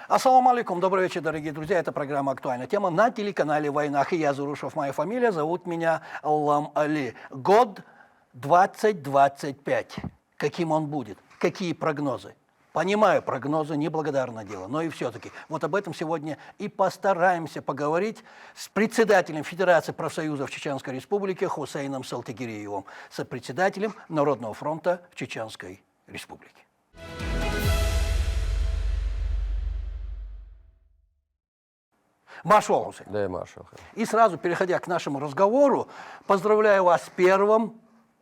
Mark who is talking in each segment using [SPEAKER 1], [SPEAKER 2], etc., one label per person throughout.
[SPEAKER 1] Ассаламу алейкум, добрый вечер, дорогие друзья. Это программа «Актуальная тема» на телеканале «Война». Я Зарушев, моя фамилия, зовут меня Аллам Али. Год 2025. Каким он будет? Какие прогнозы? Понимаю, прогнозы неблагодарное дело, но и все-таки. Вот об этом сегодня и постараемся поговорить с председателем Федерации профсоюзов Чеченской Республики Хусейном Салтыгереевым, с председателем Народного фронта в Чеченской Республике. Маршал Хусейн.
[SPEAKER 2] Да, маршал.
[SPEAKER 1] И сразу, переходя к нашему разговору, поздравляю вас с первым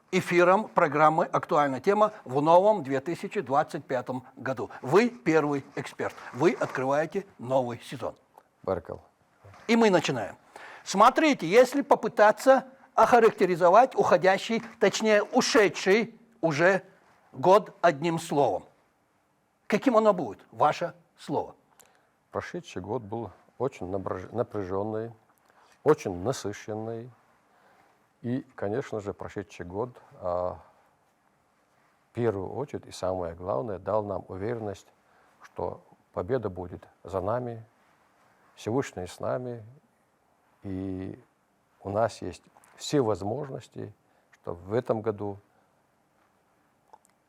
[SPEAKER 1] эфиром программы «Актуальная тема» в новом 2025 году. Вы первый эксперт. Вы открываете новый сезон.
[SPEAKER 2] Баркал.
[SPEAKER 1] И мы начинаем. Смотрите, если попытаться охарактеризовать уходящий, точнее ушедший уже год одним словом, каким оно будет? Ваше слово.
[SPEAKER 2] Прошедший год был очень напряженный, очень насыщенный. И, конечно же, прошедший год в первую очередь и самое главное дал нам уверенность, что победа будет за нами, Всевышний с нами, и у нас есть все возможности, чтобы в этом году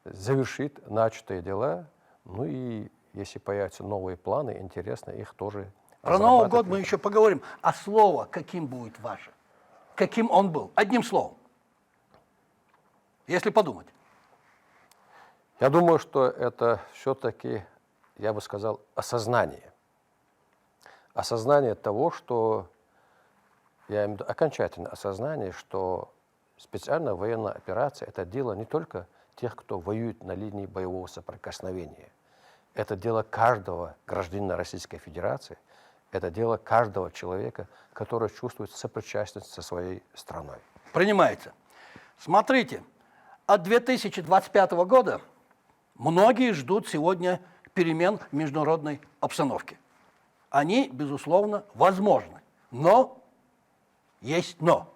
[SPEAKER 2] завершить начатые дела, ну и если появятся новые планы, интересно их тоже.
[SPEAKER 1] Про Новый год мы еще поговорим. А слово каким будет ваше? Каким он был? Одним словом. Если подумать.
[SPEAKER 2] Я думаю, что это все-таки, я бы сказал, осознание. Осознание того, что, я имею в виду окончательное осознание, что специальная военная операция – это дело не только тех, кто воюет на линии боевого соприкосновения. Это дело каждого гражданина Российской Федерации. Это дело каждого человека, который чувствует сопричастность со своей страной.
[SPEAKER 1] Принимается. Смотрите, от 2025 года многие ждут сегодня перемен в международной обстановке. Они, безусловно, возможны. Но есть но.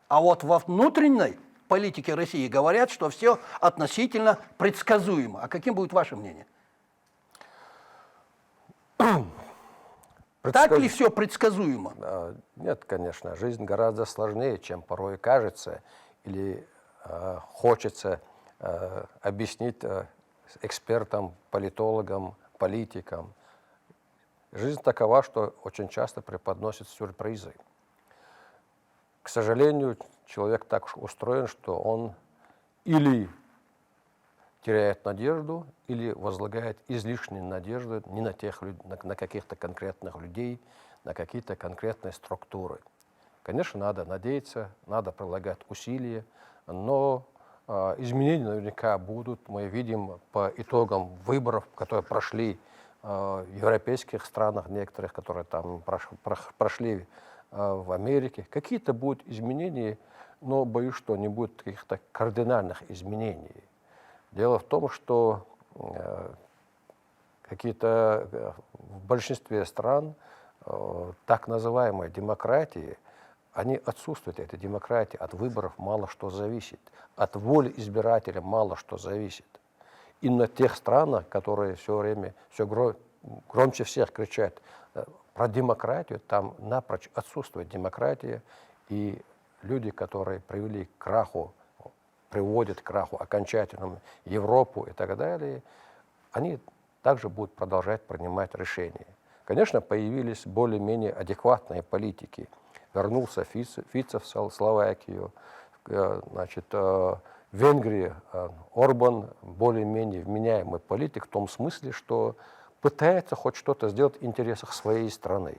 [SPEAKER 1] А вот во внутренней политике России говорят, что все относительно предсказуемо. А каким будет ваше мнение? Так ли все предсказуемо?
[SPEAKER 2] Нет, конечно. Жизнь гораздо сложнее, чем порой кажется. Или хочется объяснить экспертам, политологам, политикам. Жизнь такова, что очень часто преподносит сюрпризы. К сожалению, человек так уж устроен, что он или теряет надежду, или возлагает излишнюю надежду не на тех, на каких-то конкретных людей, на какие-то конкретные структуры. Конечно, надо надеяться, надо прилагать усилия, но изменения наверняка будут. Мы видим по итогам выборов, которые прошли в европейских странах, некоторых, которые там прошли в Америке. Какие-то будут изменения, но боюсь, что не будет каких-то кардинальных изменений. Дело в том, что какие-то в большинстве стран так называемые демократии, они отсутствуют, этой демократии, от выборов мало что зависит, от воли избирателя мало что зависит. И на тех странах, которые все время, все громче всех кричат про демократию, там напрочь отсутствует демократия, и люди, которые приводят к краху окончательному Европу и так далее, они также будут продолжать принимать решения. Конечно, появились более-менее адекватные политики. Вернулся Фице в Словакию, значит, в Венгрии Орбан более-менее вменяемый политик в том смысле, что пытается хоть что-то сделать в интересах своей страны.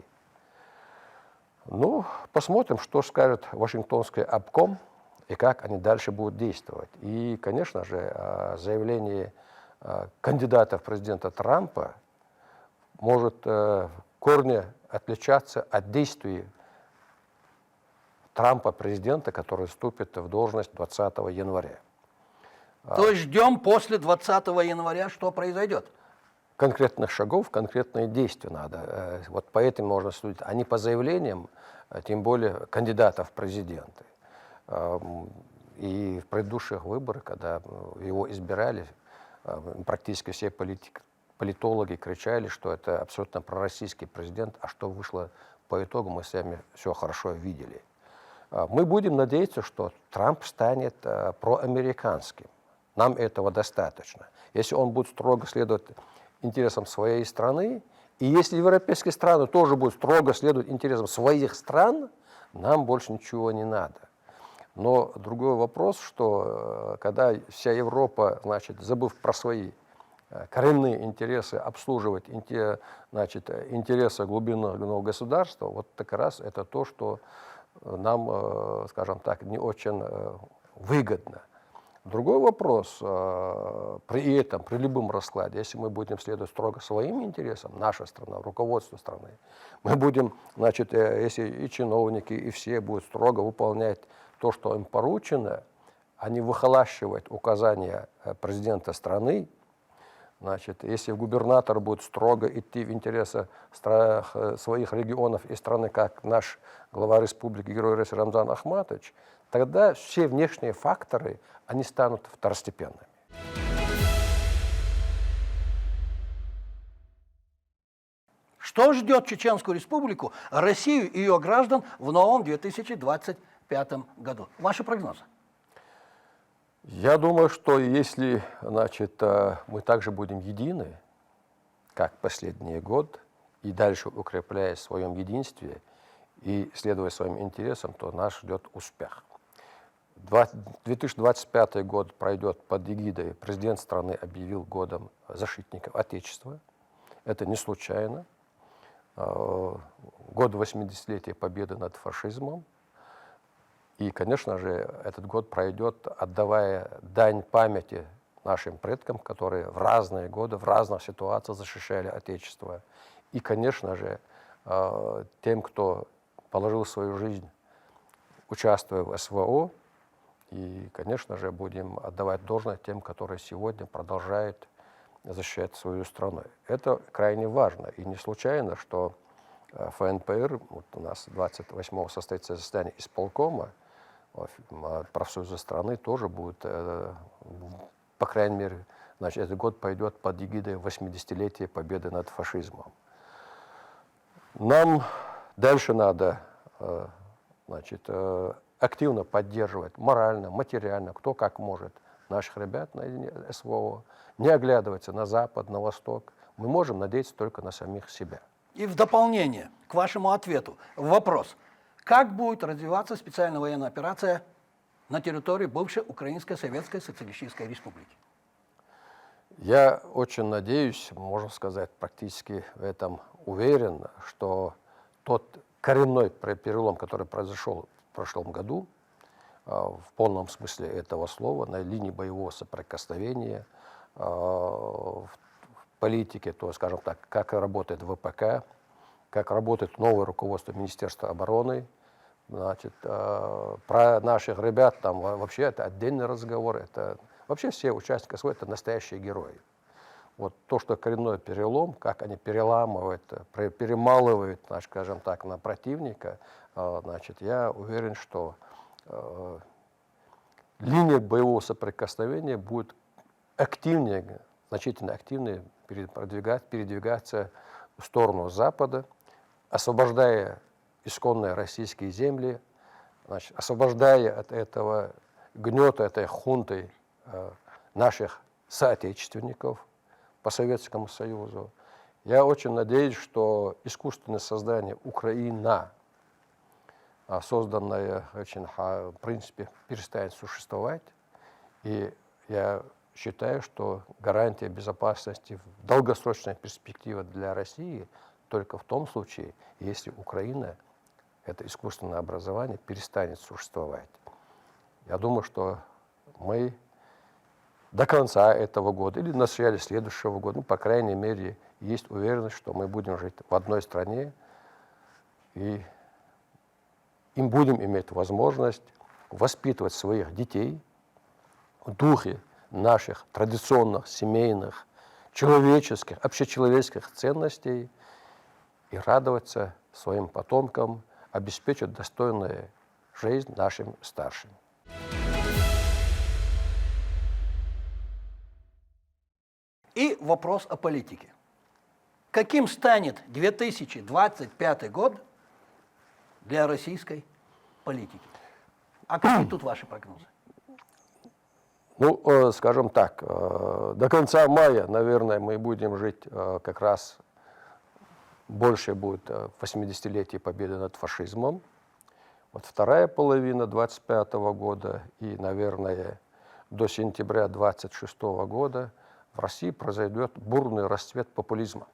[SPEAKER 2] Ну, посмотрим, что скажет Вашингтонский обком и как они дальше будут действовать. И, конечно же, заявление кандидата в президента Трампа может в корне отличаться от действий Трампа, президента, который вступит в должность 20 января.
[SPEAKER 1] То есть ждем после 20 января, что произойдет?
[SPEAKER 2] Конкретных шагов, конкретные действия надо. Вот поэтому можно судить, а не по заявлениям, тем более кандидатов в президенты. И в предыдущих выборах, когда его избирали, практически все политологи кричали, что это абсолютно пророссийский президент, а что вышло по итогу, мы сами все хорошо видели. Мы будем надеяться, что Трамп станет проамериканским. Нам этого достаточно. Если он будет строго следовать интересам своей страны, и если европейские страны тоже будут строго следовать интересам своих стран, нам больше ничего не надо. Но другой вопрос, что когда вся Европа, значит, забыв про свои коренные интересы, обслуживать интересы глубинного государства, вот как раз это то, что нам, скажем так, не очень выгодно. Другой вопрос, при этом, при любом раскладе, если мы будем следовать строго своим интересам, наша страна, руководство страны, мы будем, значит, если и чиновники, и все будут строго выполнять то, что им поручено, а не выхолащивать указания президента страны, значит, если губернатор будет строго идти в интересы своих регионов и страны, как наш глава республики, герой России Рамзан Ахматович, тогда все внешние факторы, они станут второстепенными.
[SPEAKER 1] Что ждет Чеченскую Республику, Россию и ее граждан в новом 2025 году? Ваши прогнозы?
[SPEAKER 2] Я думаю, что если, значит, мы также будем едины, как последний год, и дальше укрепляясь в своем единстве и следуя своим интересам, то нас ждет успех. 2025 год пройдет под эгидой. Президент страны объявил годом защитников Отечества. Это не случайно. Год 80-летия победы над фашизмом. И, конечно же, этот год пройдет, отдавая дань памяти нашим предкам, которые в разные годы, в разных ситуациях защищали Отечество. И, конечно же, тем, кто положил свою жизнь, участвуя в СВО. И, конечно же, будем отдавать должное тем, которые сегодня продолжают защищать свою страну. Это крайне важно. И не случайно, что ФНПР, вот у нас 28-го состоится заседание исполкома, профсоюза страны тоже будет, по крайней мере, значит, этот год пойдет под эгидой 80-летия победы над фашизмом. Нам дальше надо, значит, активно поддерживать морально, материально, кто как может наших ребят на СВО, не оглядываться на Запад, на Восток. Мы можем надеяться только на самих себя.
[SPEAKER 1] И в дополнение к вашему ответу вопрос. Как будет развиваться специальная военная операция на территории бывшей Украинской Советской Социалистической Республики?
[SPEAKER 2] Я очень надеюсь, можно сказать, практически в этом уверен, что тот коренной перелом, который произошел в прошлом году, в полном смысле этого слова, на линии боевого соприкосновения, в политике, то, скажем так, как работает ВПК, как работает новое руководство Министерства обороны. Значит, про наших ребят там вообще это отдельный разговор. Это вообще все участники СВО — это настоящие герои. Вот то, что коренной перелом, как они переламывают, перемалывают, скажем так, на противника, значит, я уверен, что линия боевого соприкосновения будет активнее, значительно активнее передвигаться в сторону Запада, освобождая исконные российские земли, значит, освобождая от этого гнета, этой хунты наших соотечественников по Советскому Союзу. Я очень надеюсь, что искусственное создание Украина, созданное, в принципе, перестанет существовать. И я считаю, что гарантия безопасности в долгосрочной перспективе для России только в том случае, если Украина, это искусственное образование, перестанет существовать. Я думаю, что мы до конца этого года или в начале следующего года, по крайней мере, есть уверенность, что мы будем жить в одной стране и будем иметь возможность воспитывать своих детей в духе наших традиционных, семейных, человеческих, общечеловеческих ценностей и радоваться своим потомкам, обеспечить достойную жизнь нашим старшим.
[SPEAKER 1] И вопрос о политике. каким станет 2025 год для российской политики? А какие тут ваши прогнозы?
[SPEAKER 2] Ну, скажем так, до конца мая, наверное, мы будем жить как раз, больше будет 80-летие победы над фашизмом. Вот вторая половина 25 года и, наверное, до сентября 26 года в России произойдет бурный расцвет популизма.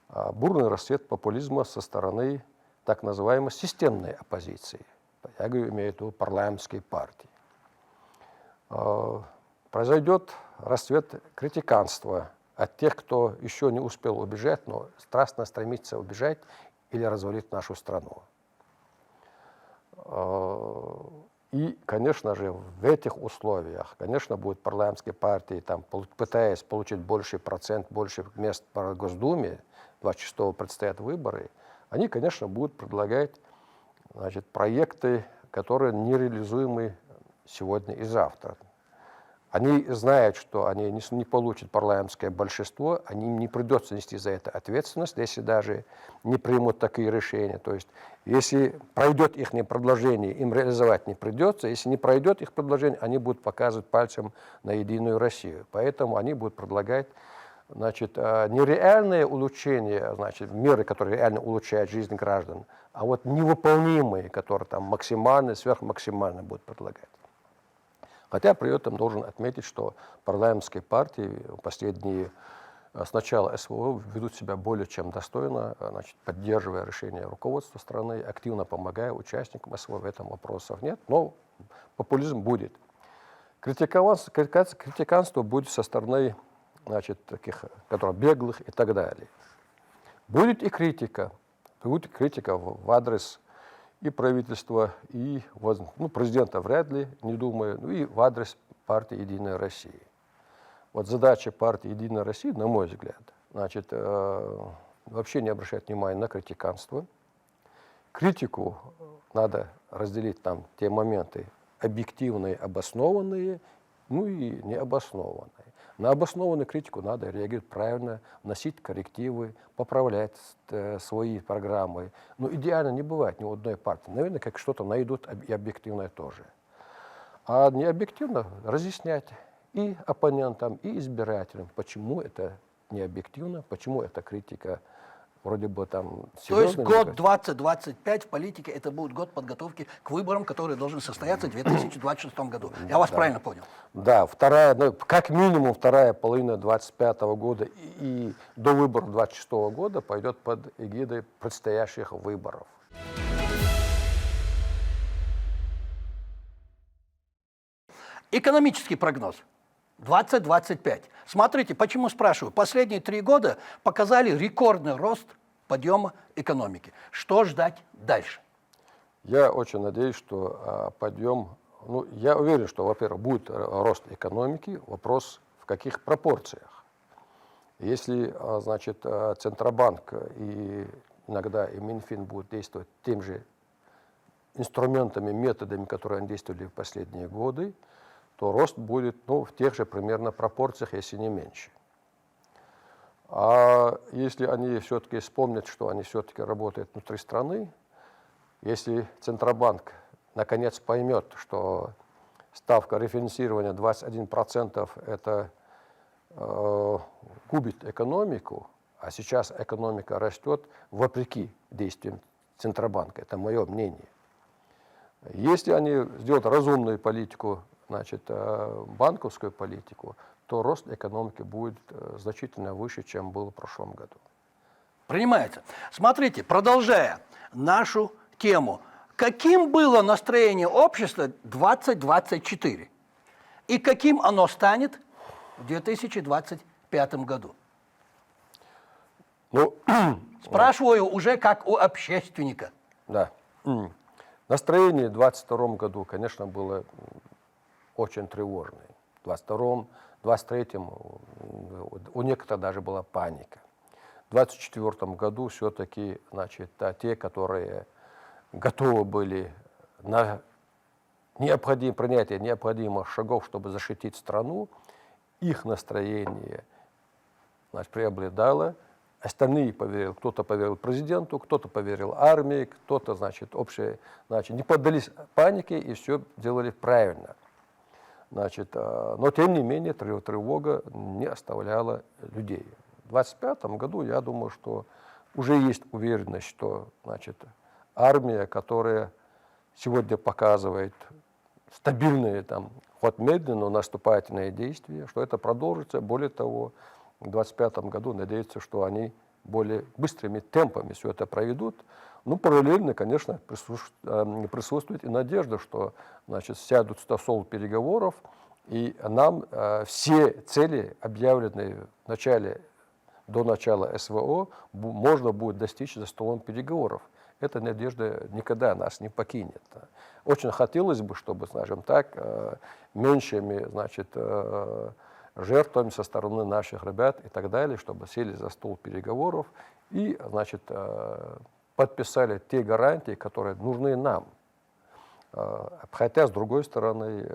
[SPEAKER 2] Бурный расцвет популизма со стороны так называемой системной оппозиции. Я говорю, имею в виду парламентские партии. Произойдет расцвет критиканства от тех, кто еще не успел убежать, но страстно стремится убежать или развалить нашу страну. И, конечно же, в этих условиях, конечно, будут парламентские партии, там, пытаясь получить больший процент, больше мест по Госдуме, 26-го предстоят выборы, они, конечно, будут предлагать, значит, проекты, которые нереализуемы сегодня и завтра. Они знают, что они не получат парламентское большинство, им не придется нести за это ответственность, если даже не примут такие решения. То есть, если пройдет их предложение, им реализовать не придется. Если не пройдет их предложение, они будут показывать пальцем на Единую Россию. Поэтому они будут предлагать, значит, не реальные улучшения, значит, меры, которые реально улучшают жизнь граждан, а вот невыполнимые, которые там максимально, сверхмаксимально будут предлагать. Хотя при этом должен отметить, что парламентские партии последние, с начала СВО, ведут себя более чем достойно, значит, поддерживая решения руководства страны, активно помогая участникам СВО, в этом вопросов нет, но популизм будет. Критиканство будет со стороны, значит, таких, которые беглых и так далее. Будет и критика. Будет критика в адрес и правительства, и президента вряд ли, не думаю, и в адрес партии «Единая Россия». Вот задача партии «Единая Россия», на мой взгляд, значит, вообще не обращать внимания на критиканство. Критику надо разделить там те моменты объективные, обоснованные, ну и необоснованные. На обоснованную критику надо реагировать правильно, вносить коррективы, поправлять свои программы. Но идеально не бывает ни у одной партии. Наверное, как что-то найдут и объективное тоже. А не объективно разъяснять и оппонентам, и избирателям, почему это не объективно, почему эта критика вроде бы там...
[SPEAKER 1] То есть год 2025 в политике это будет год подготовки к выборам, которые должны состояться в 2026 году. Я вас правильно понял?
[SPEAKER 2] Да, как минимум вторая половина 2025 года и до выборов 2026 года пойдет под эгидой предстоящих выборов.
[SPEAKER 1] Экономический прогноз 2025. Смотрите, почему спрашиваю. Последние 3 года показали рекордный рост подъема экономики. Что ждать дальше?
[SPEAKER 2] Я очень надеюсь, что подъем... Ну, я уверен, что, во-первых, будет рост экономики. Вопрос, в каких пропорциях. Если, значит, Центробанк и иногда и Минфин будут действовать тем же инструментами, методами, которые они действовали в последние годы, то рост будет, ну, в тех же примерно пропорциях, если не меньше. А если они все-таки вспомнят, что они все-таки работают внутри страны, если Центробанк наконец поймет, что ставка рефинансирования 21% это губит экономику, а сейчас экономика растет вопреки действиям Центробанка, это мое мнение. Если они сделают разумную политику, значит, банковскую политику, то рост экономики будет значительно выше, чем был в прошлом году.
[SPEAKER 1] Принимается. Смотрите, продолжая нашу тему, каким было настроение общества 2024 и каким оно станет в 2025 году?
[SPEAKER 2] Ну,
[SPEAKER 1] спрашиваю уже как у общественника.
[SPEAKER 2] Да. Настроение в 2022 году, конечно, было очень тревожное. В 2022, 2023 у некоторых даже была паника. В 2024 году все-таки, значит, те, которые готовы были на принятие необходимых шагов, чтобы защитить страну, их настроение значит, преобладало. Остальные поверили, кто-то поверил президенту, кто-то поверил армии, кто-то, значит, не поддались панике и все делали правильно. Значит, но тем не менее тревога не оставляла людей. В 2025 году, я думаю, что уже есть уверенность, что, значит, армия, которая сегодня показывает стабильные, там, хоть медленно, но наступательные действия, что это продолжится. Более того, в 2025 году надеются, что они более быстрыми темпами все это проведут. Ну, параллельно, конечно, присутствует и надежда, что, значит, сядут за стол переговоров, и нам все цели, объявленные до начала СВО, можно будет достичь за столом переговоров. Эта надежда никогда нас не покинет. Очень хотелось бы, чтобы, скажем так, меньшими, значит, жертвами со стороны наших ребят и так далее, чтобы сели за стол переговоров и, значит, подписали те гарантии, которые нужны нам. Хотя, с другой стороны,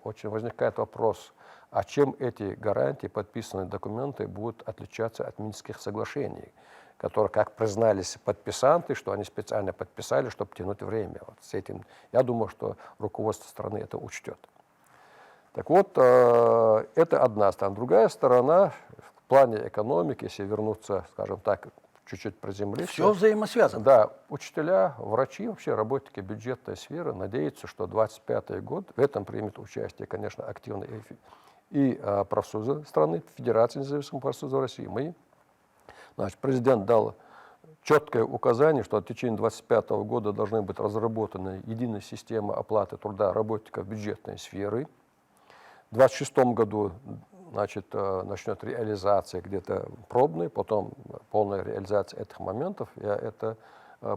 [SPEAKER 2] очень возникает вопрос, а чем эти гарантии, подписанные документы, будут отличаться от Минских соглашений, которые, как признались подписанты, что они специально подписали, чтобы тянуть время. Вот с этим, я думаю, что руководство страны это учтет. Так вот, это одна сторона. Другая сторона, в плане экономики, если вернуться, скажем так, чуть-чуть приземлиться.
[SPEAKER 1] Все взаимосвязано.
[SPEAKER 2] Да, учителя, врачи, вообще работники бюджетной сферы надеются, что 2025 год, в этом примет участие, конечно, активно и профсоюзы страны, Федерация независимых профсоюзов России. Значит, президент дал четкое указание, что в течение 2025 года должны быть разработаны единая система оплаты труда работников бюджетной сферы. В 2026 году, значит, начнет реализация где-то пробной, потом полная реализация этих моментов.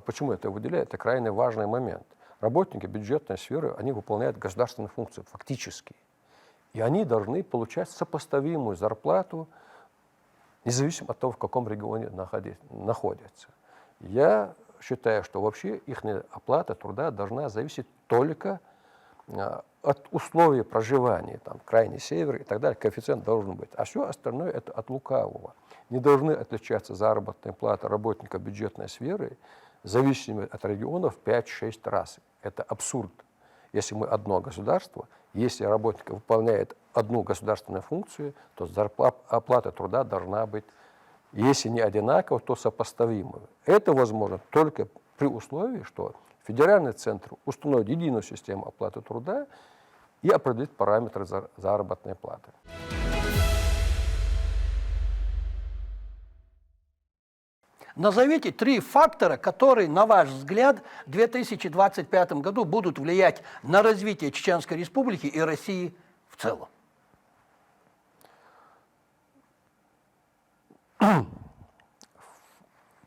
[SPEAKER 2] Почему это выделяю? Это крайне важный момент. Работники бюджетной сферы, они выполняют государственную функцию фактически. И они должны получать сопоставимую зарплату, независимо от того, в каком регионе находятся. Я считаю, что вообще их оплата труда должна зависеть только от условий проживания, там, крайний север и так далее, коэффициент должен быть. А все остальное это от лукавого. Не должны отличаться заработные платы работников бюджетной сферы, зависимыми от регионов, 5-6 раз. Это абсурд. Если мы одно государство, если работник выполняет одну государственную функцию, то оплата труда должна быть, если не одинакова, то сопоставимой. Это возможно только при условии, что федеральный центр установит единую систему оплаты труда и определит параметры заработной платы.
[SPEAKER 1] Назовите 3 фактора, которые, на ваш взгляд, в 2025 году будут влиять на развитие Чеченской Республики и России в целом.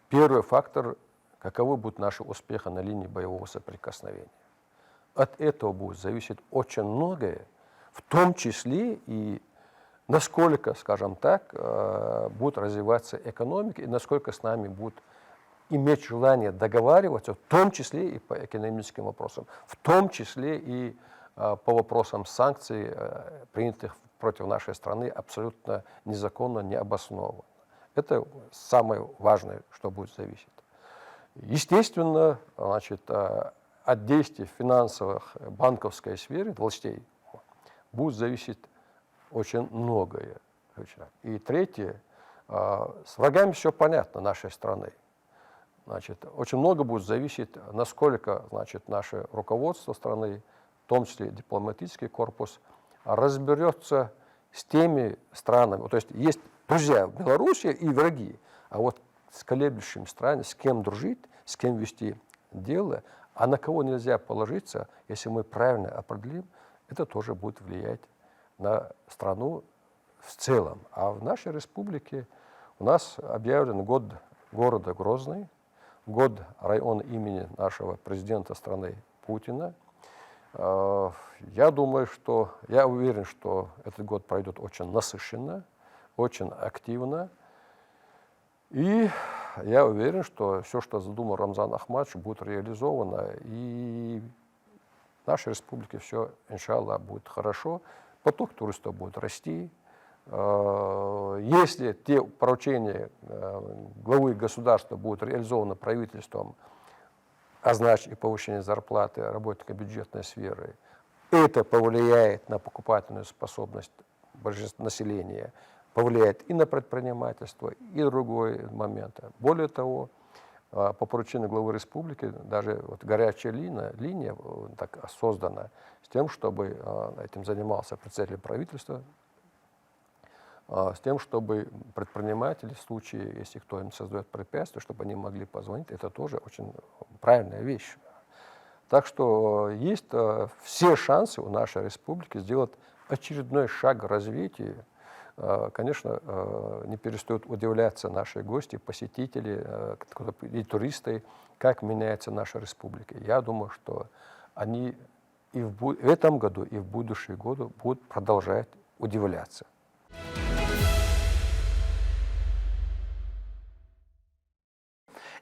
[SPEAKER 2] Первый фактор – каковы будут наши успехи на линии боевого соприкосновения. От этого будет зависеть очень многое, в том числе и насколько, скажем так, будет развиваться экономика и насколько с нами будут иметь желание договариваться, в том числе и по экономическим вопросам, в том числе и по вопросам санкций, принятых против нашей страны, абсолютно незаконно, необоснованно. Это самое важное, что будет зависеть. Естественно, значит, от действий финансовых, банковской сферы, властей, будет зависеть очень многое. И третье, с врагами все понятно нашей страны. Значит, очень много будет зависеть, насколько, значит, наше руководство страны, в том числе дипломатический корпус, разберется с теми странами. То есть есть друзья в Беларуси и враги, а вот с колеблющими странами, с кем дружить, с кем вести дело, а на кого нельзя положиться, если мы правильно определим, это тоже будет влиять на страну в целом. А в нашей республике у нас объявлен год города Грозный, год района имени нашего президента страны Путина. Я уверен, что этот год пройдет очень насыщенно, очень активно. И я уверен, что все, что задумал Рамзан Ахматович, будет реализовано. И в нашей республике все, иншаллах, будет хорошо. Поток туристов будет расти. Если те поручения главы государства будут реализованы правительством, а значит и повышение зарплаты работникам бюджетной сферы, это повлияет на покупательную способность большинства населения, повлияет и на предпринимательство, и другой момент. Более того, по поручению главы республики даже вот горячая линия так создана с тем, чтобы этим занимался председатель правительства, с тем, чтобы предприниматели в случае, если кто им создает препятствия, чтобы они могли позвонить, это тоже очень правильная вещь. Так что есть все шансы у нашей республики сделать очередной шаг развития. Конечно, не перестают удивляться наши гости, посетители и туристы, как меняется наша республика. Я думаю, что они и в этом году, и в будущие годы будут продолжать удивляться.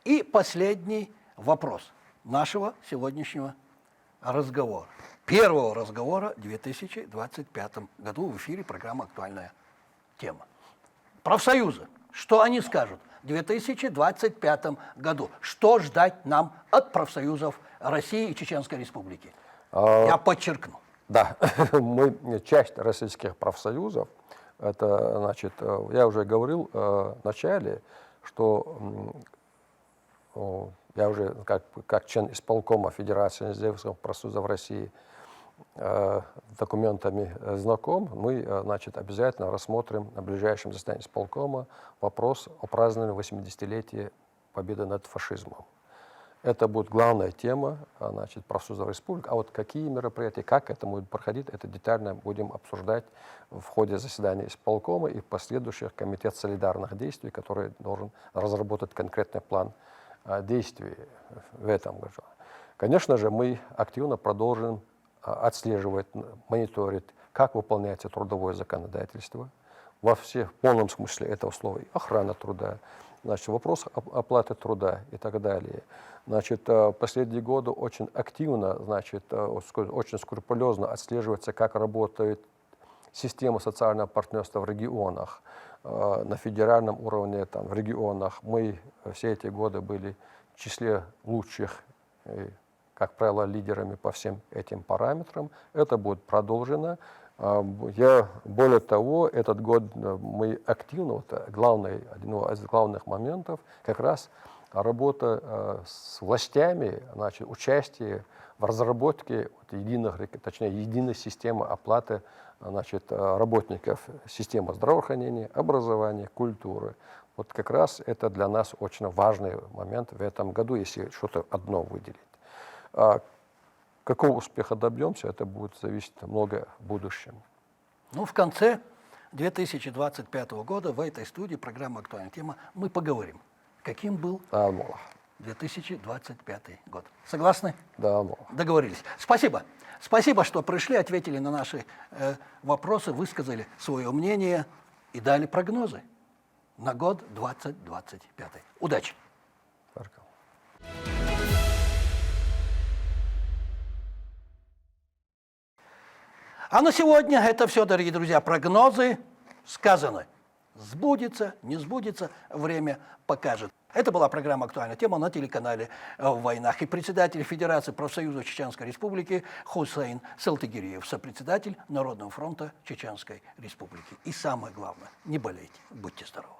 [SPEAKER 1] И последний вопрос нашего сегодняшнего разговора. Первого разговора в 2025 году в эфире программы «Актуальная тема». Профсоюзы, что они скажут в 2025 году? Что ждать нам от профсоюзов России и Чеченской Республики? Я подчеркну.
[SPEAKER 2] Да, мы часть российских профсоюзов. Это, значит, я уже говорил в начале, что я уже как член исполкома Федерации независимых профсоюзов России документами знаком, мы, значит, обязательно рассмотрим на ближайшем заседании исполкома вопрос о праздновании 80-летия победы над фашизмом. Это будет главная тема, значит, профсоюзов республик. А вот какие мероприятия, как это будет проходить, это детально будем обсуждать в ходе заседания исполкома и в последующих комитет солидарных действий, который должен разработать конкретный план действий в этом году. Конечно же, мы активно продолжим отслеживать, мониторить, как выполняется трудовое законодательство во всех, в полном смысле этого слова, охрана труда, значит, вопрос оплаты труда и так далее. Значит, последние годы очень активно, значит, очень скрупулезно отслеживается, как работает система социального партнерства в регионах, на федеральном уровне, там, в регионах. Мы все эти годы были в числе лучших, как правило, лидерами по всем этим параметрам. Это будет продолжено. Более того, этот год мы активно, вот, один из главных моментов, как раз работа с властями, значит, участие в разработке единой системы оплаты, значит, работников системы здравоохранения, образования, культуры. Вот как раз это для нас очень важный момент в этом году, если что-то одно выделить. Какого успеха добьемся, это будет зависеть много в будущем.
[SPEAKER 1] Ну, в конце 2025 года в этой студии программы «Актуальная тема» мы поговорим, каким был 2025 год. Согласны?
[SPEAKER 2] Да.
[SPEAKER 1] Договорились. Спасибо. Спасибо, что пришли, ответили на наши вопросы, высказали свое мнение и дали прогнозы на год 2025. Удачи! А на сегодня это все, дорогие друзья. Прогнозы сказаны. Сбудется, не сбудется, время покажет. Это была программа «Актуальная тема» на телеканале «В войнах». И председатель Федерации профсоюза Чеченской Республики Хусейн Салтыгириев, сопредседатель Народного фронта Чеченской Республики. И самое главное, не болейте, будьте здоровы.